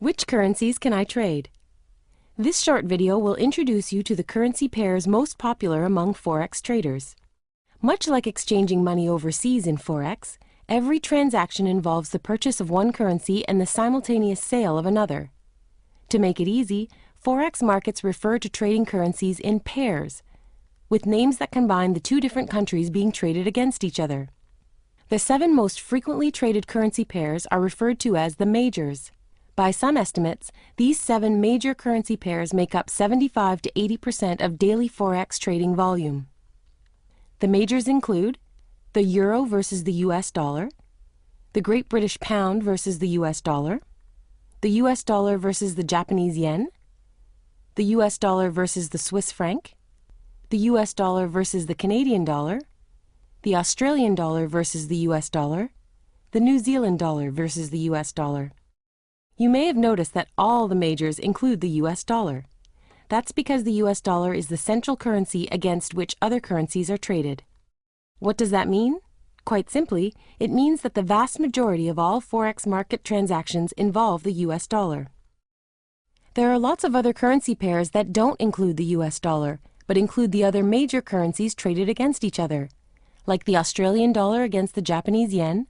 Which currencies can I trade? This short video will introduce you to the currency pairs most popular among Forex traders. Much like exchanging money overseas in Forex, every transaction involves the purchase of one currency and the simultaneous sale of another. To make it easy, Forex markets refer to trading currencies in pairs, with names that combine the two different countries being traded against each other. The 7 most frequently traded currency pairs are referred to as the majors. By some estimates, these 7 major currency pairs make up 75 to 80% of daily Forex trading volume. The majors include the euro versus the US dollar, the Great British pound versus the US dollar, the US dollar versus the Japanese yen, the US dollar versus the Swiss franc, the US dollar versus the Canadian dollar, the Australian dollar versus the US dollar, the New Zealand dollar versus the US dollar. You may have noticed that all the majors include the US dollar. That's because the US dollar is the central currency against which other currencies are traded. What does that mean? Quite simply, it means that the vast majority of all Forex market transactions involve the US dollar. There are lots of other currency pairs that don't include the US dollar, but include the other major currencies traded against each other, like the Australian dollar against the Japanese yen,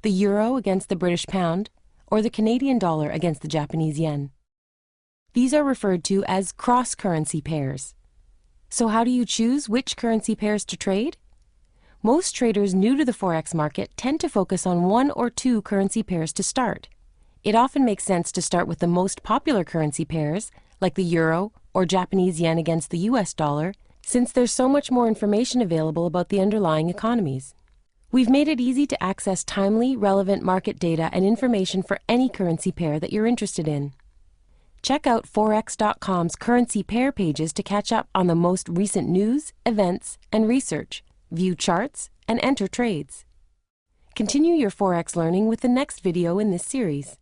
the euro against the British pound, or the Canadian dollar against the Japanese yen. These are referred to as cross-currency pairs. So how do you choose which currency pairs to trade? Most traders new to the Forex market tend to focus on 1 or 2 currency pairs to start. It often makes sense to start with the most popular currency pairs, like the euro or Japanese yen against the US dollar, since there's so much more information available about the underlying economies. We've made it easy to access timely, relevant market data and information for any currency pair that you're interested in. Check out Forex.com's currency pair pages to catch up on the most recent news, events, and research, view charts, and enter trades. Continue your Forex learning with the next video in this series.